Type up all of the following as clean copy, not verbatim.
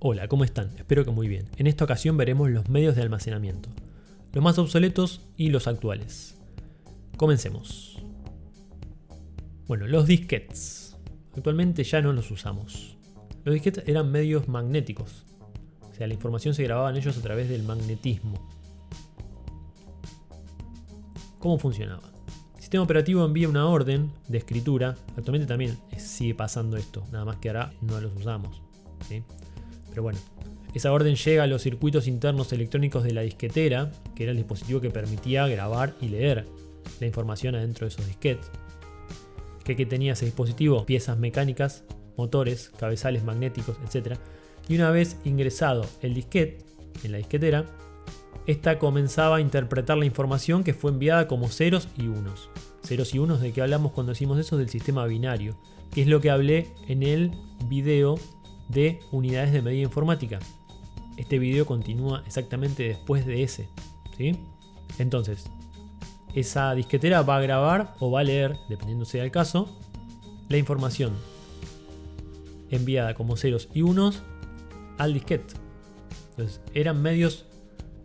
Hola, ¿cómo están? Espero que muy bien. En esta ocasión veremos los medios de almacenamiento, los más obsoletos y los actuales. Comencemos. Bueno, los disquetes. Actualmente ya no los usamos. Los disquetes eran medios magnéticos, o sea, la información se grababa en ellos a través del magnetismo. ¿Cómo funcionaba? El sistema operativo envía una orden de escritura. Actualmente también sigue pasando esto, nada más que ahora no los usamos, ¿sí? Pero bueno, esa orden llega a los circuitos internos electrónicos de la disquetera, que era el dispositivo que permitía grabar y leer la información adentro de esos disquetes. Que tenía ese dispositivo, piezas mecánicas, motores, cabezales magnéticos, etc. Y una vez ingresado el disquete en la disquetera, esta comenzaba a interpretar la información que fue enviada como ceros y unos. Ceros y unos, ¿de qué hablamos cuando decimos eso? Del sistema binario, que es lo que hablé en el video de unidades de medida informática. Este video continúa exactamente después de ese, ¿sí? Entonces, esa disquetera va a grabar o va a leer, dependiendo sea el caso, la información enviada como ceros y unos al disquete. Entonces, eran medios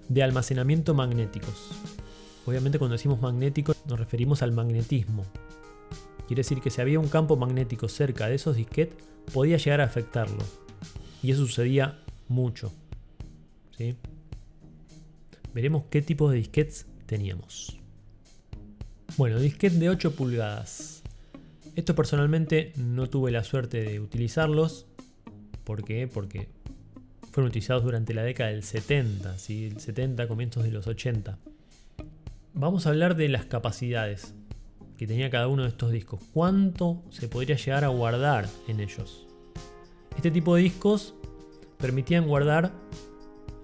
de almacenamiento magnéticos. Obviamente cuando decimos magnético nos referimos al magnetismo. Quiere decir que si había un campo magnético cerca de esos disquetes, podía llegar a afectarlo. Y eso sucedía mucho, ¿sí? Veremos qué tipos de disquetes teníamos. Bueno, disquete de 8 pulgadas. Esto personalmente no tuve la suerte de utilizarlos. ¿Por qué? Porque fueron utilizados durante la década del 70, ¿sí? El 70, comienzos de los 80. Vamos a hablar de las capacidades que tenía cada uno de estos discos. ¿Cuánto se podría llegar a guardar en ellos? Este tipo de discos permitían guardar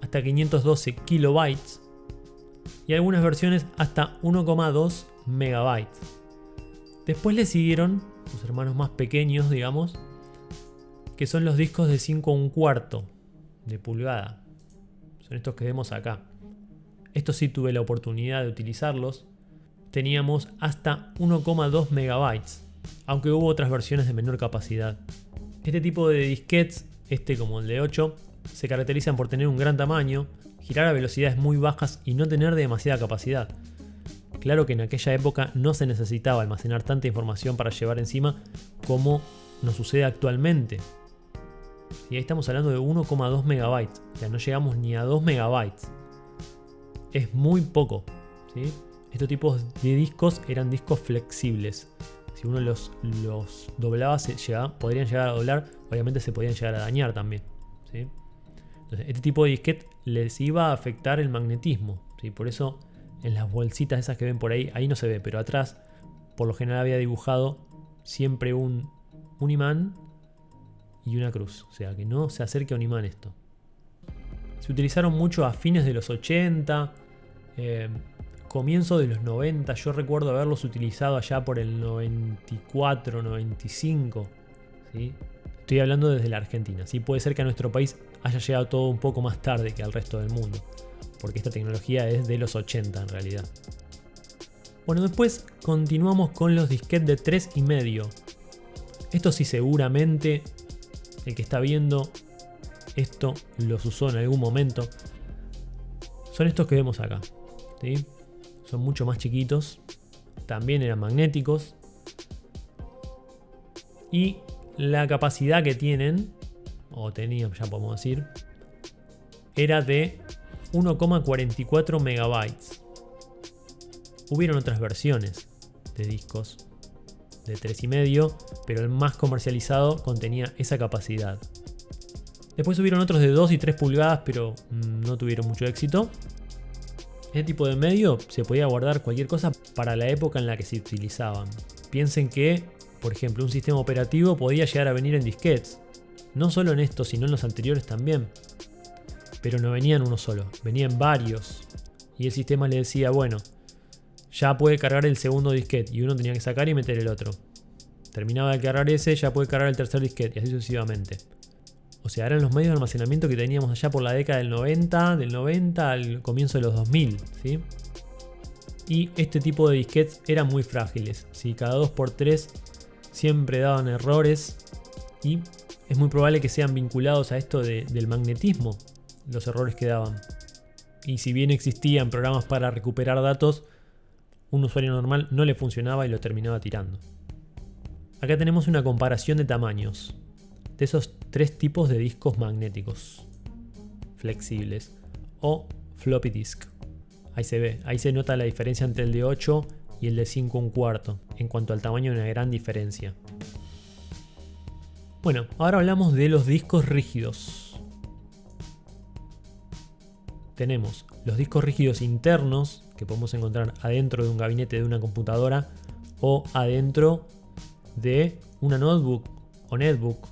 hasta 512 kilobytes y algunas versiones hasta 1,2 megabytes. Después le siguieron los hermanos más pequeños, digamos, que son los discos de 5,1 de pulgada. Son estos que vemos acá. Estos sí tuve la oportunidad de utilizarlos. Teníamos hasta 1,2 megabytes, aunque hubo otras versiones de menor capacidad. Este tipo de disquetes, como el de 8, se caracterizan por tener un gran tamaño, girar a velocidades muy bajas y no tener demasiada capacidad. Claro que en aquella época no se necesitaba almacenar tanta información para llevar encima como nos sucede actualmente. Y ahí estamos hablando de 1,2 megabytes, o sea, no llegamos ni a 2 megabytes. Es muy poco, ¿sí? Estos tipos de discos eran discos flexibles. Si uno los doblaba, podrían llegar a doblar, obviamente se podían llegar a dañar también, ¿sí? Entonces, este tipo de disquete les iba a afectar el magnetismo, ¿sí? Por eso en las bolsitas esas que ven por ahí no se ve, pero atrás por lo general había dibujado siempre un imán y una cruz, o sea que no se acerque a un imán esto. Se utilizaron mucho a fines de los 80, comienzo de los 90, yo recuerdo haberlos utilizado allá por el 94, 95, ¿sí? Estoy hablando desde la Argentina, ¿sí? Puede ser que a nuestro país haya llegado todo un poco más tarde que al resto del mundo, porque esta tecnología es de los 80 en realidad. Bueno, después continuamos con los disquetes de 3,5. Esto sí, seguramente el que está viendo esto los usó en algún momento. Son estos que vemos acá, ¿sí? Son mucho más chiquitos, también eran magnéticos y la capacidad que tienen, o tenían ya podemos decir, era de 1,44 megabytes. Hubieron otras versiones de discos de 3,5, pero el más comercializado contenía esa capacidad. Después hubieron otros de 2 y 3 pulgadas, pero no tuvieron mucho éxito. Este tipo de medio se podía guardar cualquier cosa para la época en la que se utilizaban. Piensen que, por ejemplo, un sistema operativo podía llegar a venir en disquetes. No solo en estos, sino en los anteriores también. Pero no venían uno solo, venían varios. Y el sistema le decía, bueno, ya puede cargar el segundo disquete. Y uno tenía que sacar y meter el otro. Terminaba de cargar ese, ya puede cargar el tercer disquete. Y así sucesivamente. O sea, eran los medios de almacenamiento que teníamos allá por la década del 90 al comienzo de los 2000, ¿sí? Y este tipo de disquetes eran muy frágiles, ¿sí? Cada 2x3 siempre daban errores y es muy probable que sean vinculados a esto del magnetismo, los errores que daban. Y si bien existían programas para recuperar datos, un usuario normal no le funcionaba y lo terminaba tirando. Acá tenemos una comparación de tamaños de esos tres tipos de discos magnéticos flexibles o floppy disk. Ahí se ve, ahí se nota la diferencia entre el de 8 y el de 5 1/4. En cuanto al tamaño, hay una gran diferencia. Bueno, ahora hablamos de los discos rígidos. Tenemos los discos rígidos internos que podemos encontrar adentro de un gabinete de una computadora o adentro de una notebook o netbook,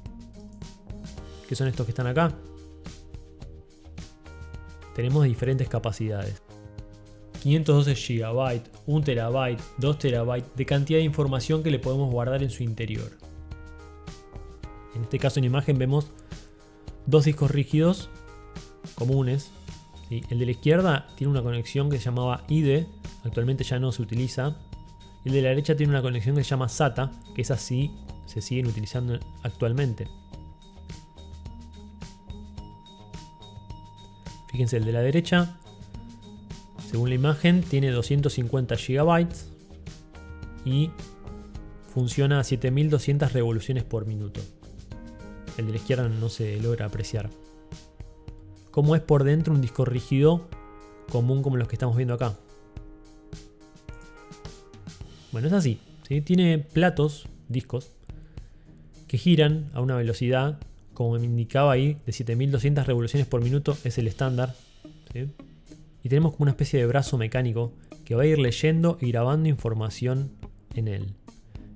que son estos que están acá. Tenemos diferentes capacidades: 512 GB, 1 TB, 2 TB de cantidad de información que le podemos guardar en su interior. En este caso en imagen vemos dos discos rígidos comunes. ¿Sí? El de la izquierda tiene una conexión que se llamaba IDE, actualmente ya no se utiliza. Y el de la derecha tiene una conexión que se llama SATA, que esas sí se siguen utilizando actualmente. Fíjense, el de la derecha, según la imagen, tiene 250 GB y funciona a 7200 revoluciones por minuto. El de la izquierda no se logra apreciar. ¿Cómo es por dentro un disco rígido común como los que estamos viendo acá? Bueno, es así, ¿sí? Tiene platos, discos, que giran a una velocidad, como me indicaba ahí, de 7200 revoluciones por minuto, es el estándar, ¿sí? Y tenemos como una especie de brazo mecánico que va a ir leyendo y grabando información en él.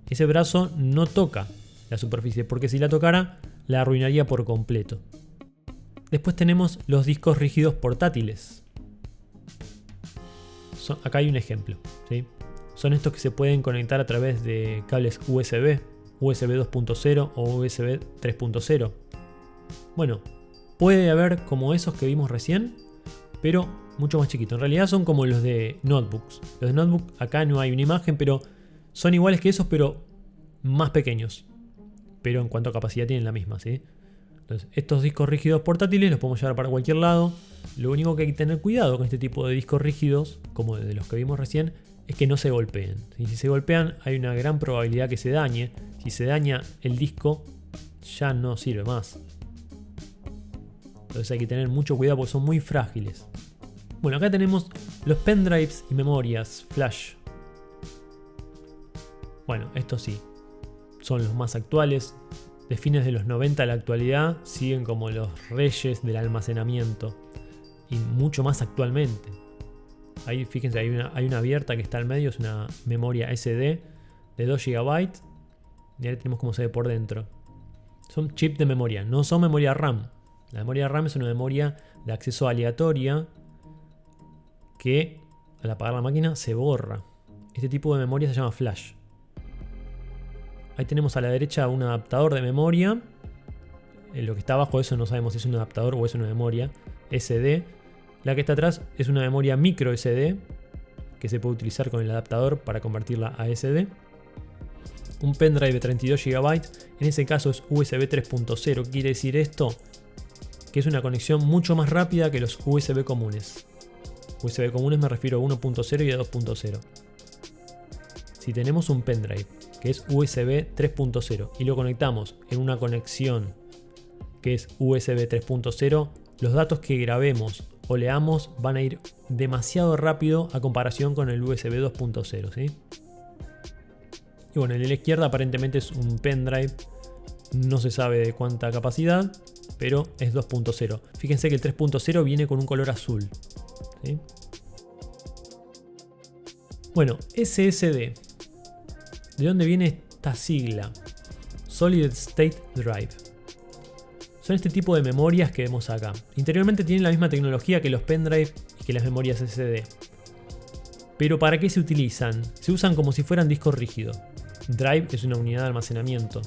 Ese brazo no toca la superficie, porque si la tocara, la arruinaría por completo. Después tenemos los discos rígidos portátiles. Acá hay un ejemplo, ¿sí? Son estos que se pueden conectar a través de cables USB, USB 2.0 o USB 3.0. Bueno, puede haber como esos que vimos recién, pero mucho más chiquito. En realidad son como los de notebooks. Los de notebook, acá no hay una imagen, pero son iguales que esos, pero más pequeños. Pero en cuanto a capacidad tienen la misma, ¿sí? Entonces, estos discos rígidos portátiles los podemos llevar para cualquier lado. Lo único que hay que tener cuidado con este tipo de discos rígidos, como de los que vimos recién, es que no se golpeen. Y si se golpean, hay una gran probabilidad que se dañe. Si se daña el disco, ya no sirve más. Entonces hay que tener mucho cuidado porque son muy frágiles. Bueno, acá tenemos los pendrives y memorias flash. Bueno, estos sí, son los más actuales. De fines de los 90 a la actualidad siguen como los reyes del almacenamiento. Y mucho más actualmente. Ahí fíjense, hay una abierta que está al medio, es una memoria SD de 2 GB. Y ahí tenemos cómo se ve por dentro. Son chips de memoria, no son memoria RAM. La memoria RAM es una memoria de acceso aleatoria que al apagar la máquina se borra. Este tipo de memoria se llama flash. Ahí tenemos a la derecha un adaptador de memoria. Lo que está abajo de eso no sabemos si es un adaptador o es una memoria SD. La que está atrás es una memoria micro SD que se puede utilizar con el adaptador para convertirla a SD. Un pendrive de 32 GB, en ese caso es USB 3.0. Quiere decir esto que es una conexión mucho más rápida que los USB comunes. USB comunes me refiero a 1.0 y a 2.0. Si tenemos un pendrive que es USB 3.0 y lo conectamos en una conexión que es USB 3.0, los datos que grabemos o leamos van a ir demasiado rápido a comparación con el USB 2.0, ¿sí? Y bueno, el de la izquierda aparentemente es un pendrive, no se sabe de cuánta capacidad, pero es 2.0. Fíjense que el 3.0 viene con un color azul, ¿sí? Bueno, SSD. ¿De dónde viene esta sigla? Solid State Drive. Son este tipo de memorias que vemos acá. Interiormente tienen la misma tecnología que los pendrive y que las memorias SSD. Pero ¿para qué se utilizan? Se usan como si fueran discos rígidos. Drive es una unidad de almacenamiento.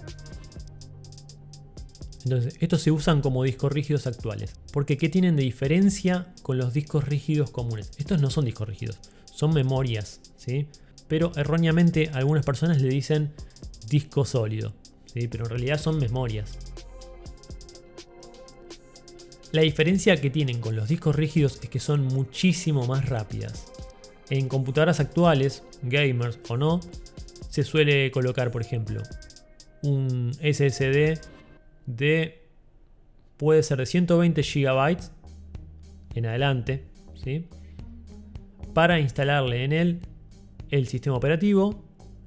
Entonces, estos se usan como discos rígidos actuales. Porque ¿qué tienen de diferencia con los discos rígidos comunes? Estos no son discos rígidos, son memorias, ¿sí? Pero erróneamente algunas personas le dicen disco sólido, ¿sí? Pero en realidad son memorias. La diferencia que tienen con los discos rígidos es que son muchísimo más rápidas. En computadoras actuales, gamers o no, se suele colocar, por ejemplo, un SSD puede ser de 120 GB en adelante, ¿sí? Para instalarle en él el sistema operativo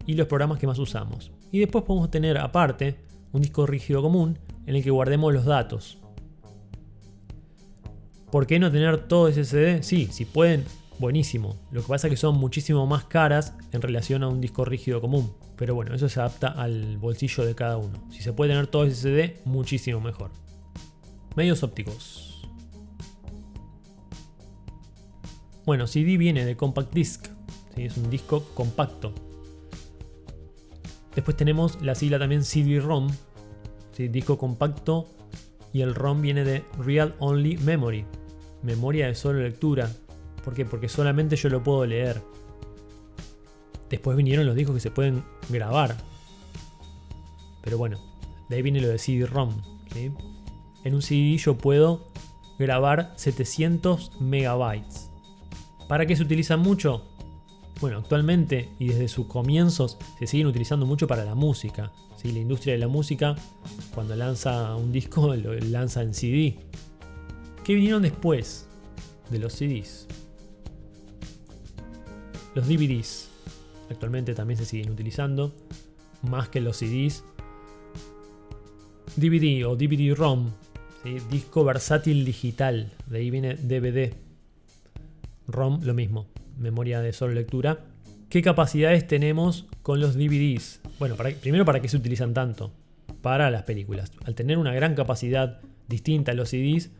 y los programas que más usamos. Y después podemos tener aparte un disco rígido común en el que guardemos los datos. ¿Por qué no tener todo SSD? Sí, si pueden, buenísimo. Lo que pasa es que son muchísimo más caras en relación a un disco rígido común. Pero bueno, eso se adapta al bolsillo de cada uno. Si se puede tener todo SSD, muchísimo mejor. Medios ópticos. Bueno, CD viene de Compact Disc. ¿Sí? Es un disco compacto. Después tenemos la sigla también CD-ROM. ¿Sí? Disco compacto. Y el ROM viene de Read Only Memory. Memoria de solo lectura. ¿Por qué? Porque solamente yo lo puedo leer. Después vinieron los discos que se pueden grabar. Pero bueno, de ahí viene lo de CD-ROM. ¿Sí? En un CD yo puedo grabar 700 megabytes. ¿Para qué se utiliza mucho? Bueno, actualmente y desde sus comienzos se siguen utilizando mucho para la música. ¿Sí? La industria de la música, cuando lanza un disco, lo lanza en CD. ¿Qué vinieron después de los CDs? Los DVDs. Actualmente también se siguen utilizando, más que los CDs. DVD o DVD-ROM, ¿sí? Disco versátil digital, de ahí viene DVD. ROM, lo mismo, memoria de solo lectura. ¿Qué capacidades tenemos con los DVDs? Bueno, primero, ¿para qué se utilizan tanto? Para las películas. Al tener una gran capacidad distinta a los CDs,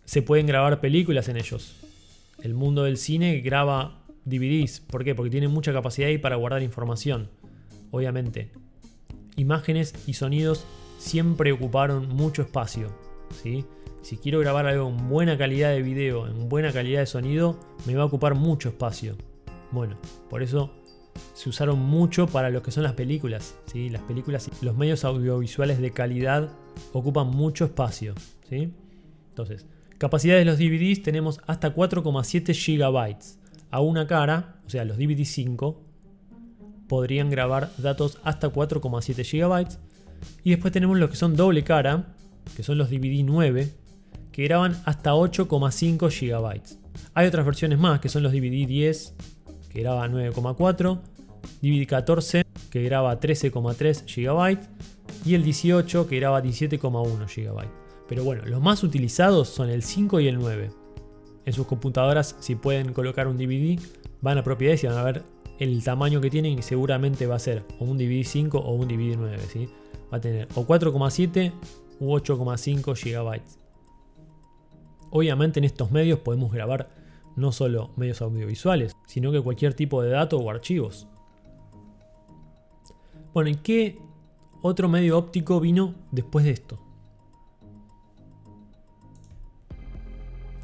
se pueden grabar películas en ellos. El mundo del cine graba DVDs. ¿Por qué? Porque tienen mucha capacidad ahí para guardar información. Obviamente, imágenes y sonidos siempre ocuparon mucho espacio, ¿sí? Si quiero grabar algo en buena calidad de video, en buena calidad de sonido, me va a ocupar mucho espacio. Bueno, por eso se usaron mucho para lo que son las películas, ¿sí? Las películas y los medios audiovisuales de calidad ocupan mucho espacio, ¿sí? Entonces, capacidad de los DVDs tenemos hasta 4,7 GB. A una cara, o sea, los DVD 5, podrían grabar datos hasta 4,7 GB. Y después tenemos los que son doble cara, que son los DVD 9, que graban hasta 8,5 GB. Hay otras versiones más, que son los DVD 10, que graba 9,4, DVD 14, que graba 13,3 GB, y el 18, que graba 17,1 GB. Pero bueno, los más utilizados son el 5 y el 9. En sus computadoras, si pueden colocar un DVD, van a propiedades y van a ver el tamaño que tienen y seguramente va a ser o un DVD 5 o un DVD 9, ¿sí? Va a tener o 4,7 u 8,5 GB. Obviamente en estos medios podemos grabar no solo medios audiovisuales, sino que cualquier tipo de datos o archivos. Bueno, ¿y qué otro medio óptico vino después de esto?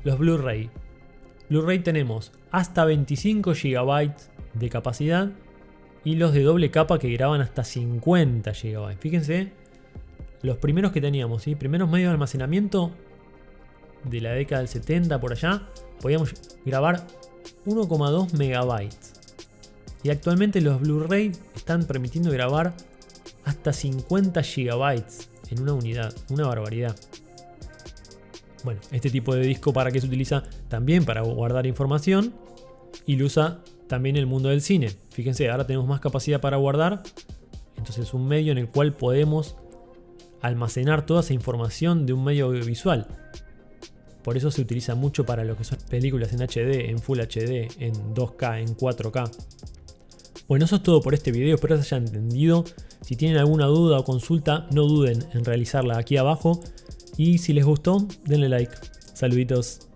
Los Blu-ray. Blu-ray tenemos hasta 25 GB de capacidad y los de doble capa que graban hasta 50 GB. Fíjense, los primeros que teníamos, ¿sí? Primeros medios de almacenamiento de la década del 70 por allá, podíamos grabar 1,2 megabytes. Y actualmente los Blu-ray están permitiendo grabar hasta 50 GB en una unidad, una barbaridad. Bueno, este tipo de disco, ¿para qué se utiliza? También para guardar información y lo usa también el mundo del cine. Fíjense, ahora tenemos más capacidad para guardar, entonces es un medio en el cual podemos almacenar toda esa información de un medio audiovisual. Por eso se utiliza mucho para lo que son películas en HD, en Full HD, en 2K, en 4K. Bueno, eso es todo por este video, espero que se hayan entendido. Si tienen alguna duda o consulta, no duden en realizarla aquí abajo. Y si les gustó, denle like. Saluditos.